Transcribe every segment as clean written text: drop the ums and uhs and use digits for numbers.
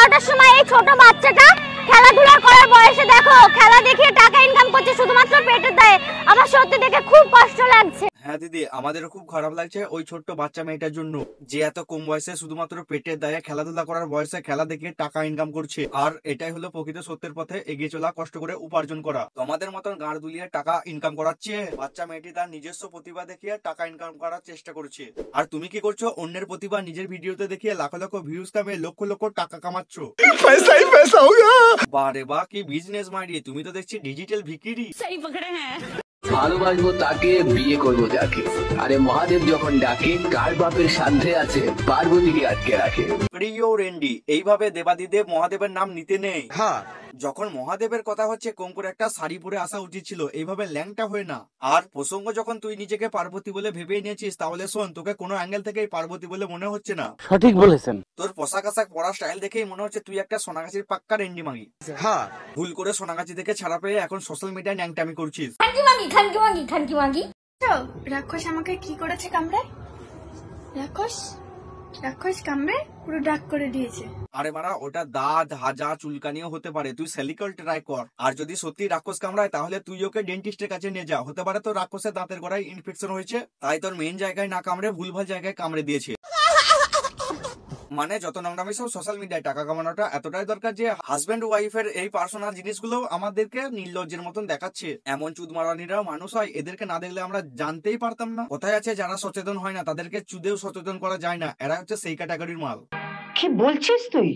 কটার সময় এই ছোট বাচ্চাটা খেলাধুলা করার বয়সে দেখো খেলা দেখিয়ে টাকা ইনকাম করছে শুধুমাত্র পেটের দায়ে। আমার সত্যি দেখে খুব কষ্ট লাগছে। হ্যাঁ দিদি, আমাদেরও খুব খারাপ লাগছে ওই ছোট্ট বাচ্চা মেয়েটার জন্য, যে এত কম বয়সে শুধুমাত্র পেটের দায়ে খেলাধুলা করার বয়সে খেলা দেখে টাকা ইনকাম করছে। আর এটাই হলো প্রকৃত সত্যের পথে এগিয়ে চলা, কষ্ট করে উপার্জন করা। তোমাদের মতন গাঁড় দুলিয়ে টাকা ইনকাম করাচ্ছে, বাচ্চা মেয়েটি তার নিজস্ব প্রতিভা দেখিয়ে টাকা ইনকাম করার চেষ্টা করছে। আর তুমি কি করছো? অন্যের প্রতিভা নিজের ভিডিওতে দেখিয়ে লাখ লাখ ভিউজ কামিয়ে লক্ষ লক্ষ টাকা কামাচ্ছ। বারে বা কি বিজনেস মাইডিয়ে, তুমি তো দেখছি ডিজিটাল ভিকিরি। ভালোবাসবো তাকে, বিয়ে করবো যাকে। আরে মহাদেব যখন ডাকে, কার বাপের সাধ্যে আছে পার্বতীকে আটকে রাখে। প্রিয় রেন্ডি, এইভাবে দেবাদিদেব মহাদেবের নাম নিতে নেই। হ্যাঁ, যখন মহাদেবের কথা হচ্ছে কম করে একটা শাড়ি পরে আসা উচিত ছিল, এইভাবে ল্যাংটা হয়ে না। আর প্রসঙ্গ যখন তুই নিজেকে পার্বতী বলে ভেবে নিয়েছিস, তাহলে শোন, তোকে কোনো অ্যাঙ্গেল থেকেই পার্বতী বলে মনে হচ্ছে না। সঠিক বলেছেন। তোর পোশাক আশাক পড়ার স্টাইল দেখেই মনে হচ্ছে তুই একটা সোনাগাছির পাক্কা রেন্ডি মাগি। হ্যাঁ, ভুল করে সোনাগাছি থেকে ছাড়া পেয়ে এখন সোশ্যাল মিডিয়ায় ন্যাংটামি করছিস। খানকি মাগি। রাক্ষস আমাকে কি করেছে কামড়ায়? রাক্ষস কামড়ে পুরো ডাক করে দিয়েছে। আরে মারা, ওটা দাঁত হাজা চুলকানিও হতে পারে, তুই সেলিকল ট্রাই কর। আর যদি সত্যি রাক্ষস কামড়ায় তাহলে তুই ওকে ডেন্টিস্টের কাছে নিয়ে যা, হতে পারে তো রাক্ষসের দাঁতের গোড়ায় ইনফেকশন হয়েছে, তাই তোর মেইন জায়গায় না কামড়ে ভুলভাল জায়গায় কামড়ে দিয়েছে। মানে যত নোংরামি সব সোশ্যাল মিডিয়ায় টাকা কামানোটা এতটাই দরকার যে হাজবেন্ড ওয়াইফের এই পার্সোনাল জিনিসগুলো আমাদেরকে নির্লজ্জের মতন দেখাচ্ছে। এমন চুদ মারানিরাও মানুষ হয়, এদেরকে না দেখলে আমরা জানতেই পারতাম না। কোথায় আছে যারা সচেতন হয় না, তাদেরকে চুদেও সচেতন করা যায় না, এরা হচ্ছে সেই ক্যাটাগরির মাল। কি বলছিস তুই?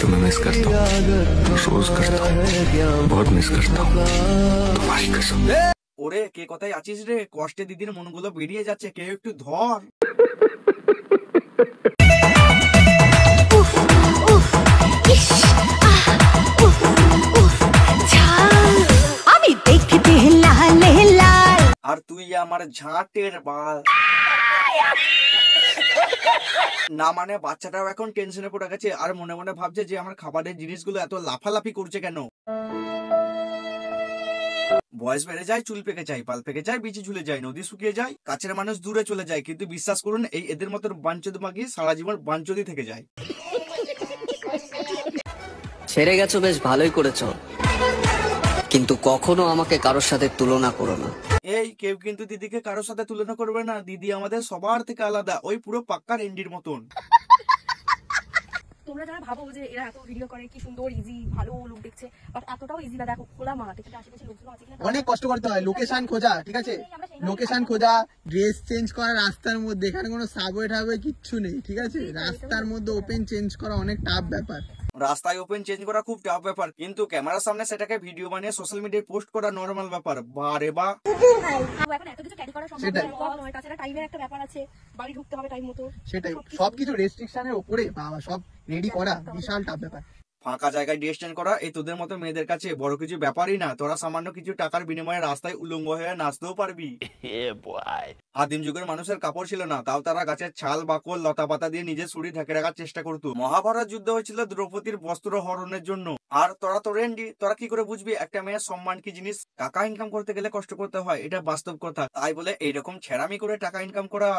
तुम्हें मिस करता हूँ, रोज करता हूँ, बहुत मिस करता हूँ, तुम्हारी कसम। ওরে কে কোথায় আছিস রে? কষ্টে দিদির মনগুলো বেরিয়ে যাচ্ছে, কেউ একটু ধর। আমি দেখতে লাল লাল আর তুই আমার ঝাঁটের বাল। না মানে বাচ্চাটাও এখন টেনশনে পড়ে গেছে, আর মনে মনে ভাবছে যে আমার খাবারের জিনিসগুলো এত লাফালাফি করছে কেন। বয়স বেড়ে যায়, চুল পেকে যায়, পাল পেকে যায়, বিচি ঝুলে যায়, নদী শুকিয়ে যায়, কাছের মানুষ দূরে চলে যায়, কিন্তু বিশ্বাস করুন এই এদের মতো বাঞ্চদ মাগি সারা জীবন বাঞ্চদি থেকে যায়। ছেড়ে গেছো, বেশ ভালোই করেছো, কিন্তু কখনো আমাকে কারোর সাথে তুলনা করো না। এই কেউ কিন্তু দিদিকে কারোর সাথে তুলনা করবে না, দিদি আমাদের সবার থেকে আলাদা, ওই পুরো পাক্কা রেন্ডির মতন। তোমরা যারা ভাবো যে এরা এত ভিডিও করে কি সুন্দর ইজি ভালো লোক দেখছে, বাট এতটাও ইজি না। দেখো খোলা মাঠ, এখানে আশেপাশে লোকজন আছে কিনা অনেক কষ্ট করতে হয়, লোকেশন খোঁজা, ঠিক আছে, লোকেশন খোঁজা, ড্রেস চেঞ্জ করা রাস্তার মধ্যে, এখানে কোনো সাবওয়ে টাবওয়ে কিচ্ছু নেই, ঠিক আছে, রাস্তার মধ্যে ওপেন চেঞ্জ করা অনেক টাফ ব্যাপার। রাস্তায় ওপেন চেঞ্জ করা খুব টাফ ব্যাপার, কিন্তু ক্যামেরার সামনে সেটাকে ভিডিও বানিয়ে সোশ্যাল মিডিয়ায় পোস্ট করা নরমাল ব্যাপার। বারে বা এখন এত কিছু ক্যারি করা সম্ভব নয়, তাছাড়া টাইমের একটা ব্যাপার আছে, বাড়ি ঢুকতে হবে টাইম মতো, সেটাই, সবকিছু রেস্ট্রিকশনের উপরে বাবা সব রেডি করা বিশাল টাফ ব্যাপার। ফাঁকা জায়গায় ড্রেস চেঞ্জ করা এই তোদের মতো মেয়েদের কাছে বড় কিছু ব্যাপারই না, তোরা সামান্য কিছু টাকার বিনিময়ে রাস্তায় উলঙ্গ হয়ে নাচতেও পারবি। আদিম যুগের মানুষের কাপড় ছিল না, তাও তারা গাছের ছাল বাকল লতা পাতা দিয়ে নিজের শরীর ঢেকে রাখার চেষ্টা করতো। মহাভারত যুদ্ধ হয়েছিল দ্রৌপদীর বস্ত্র হরণের জন্য। আর তোরা তো রেন্ডি, তোরা কি করে বুঝবি একটা মেয়ের সম্মান কি জিনিস? টাকা ইনকাম করতে গেলে কষ্ট করতে হয়, এটা বাস্তব কথা। তাই বলে এইরকম ছেড়ামি করে টাকা ইনকাম করা,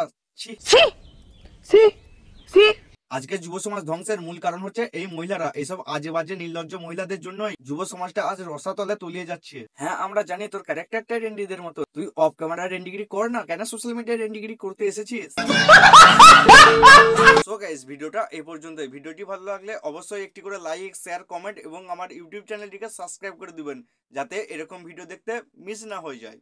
আজকে যুব সমাজ ধ্বংসের মূল কারণ হচ্ছে এই মহিলারা। এইসব আজে বাজে নির্লজ্জ মহিলাদের জন্যই যুব সমাজটা আজ রসাতলে তলিয়ে যাচ্ছে। হ্যাঁ, আমরা জানি তোর ক্যারেক্টারটা রেন্ডিদের মতো, তুই অফ ক্যামেরা রেন্ডিগিরি কর না, কেন সোশ্যাল মিডিয়ায় রেন্ডিগিরি করতে এসেছিস? সো গাইস, ভিডিওটা এই পর্যন্তই। ভিডিওটি ভালো লাগলে অবশ্যই একটি করে লাইক, শেয়ার, কমেন্ট এবং আমার ইউটিউব চ্যানেলটিকে সাবস্ক্রাইব করে দিবেন, যাতে এরকম ভিডিও দেখতে মিস না হয়ে যায়।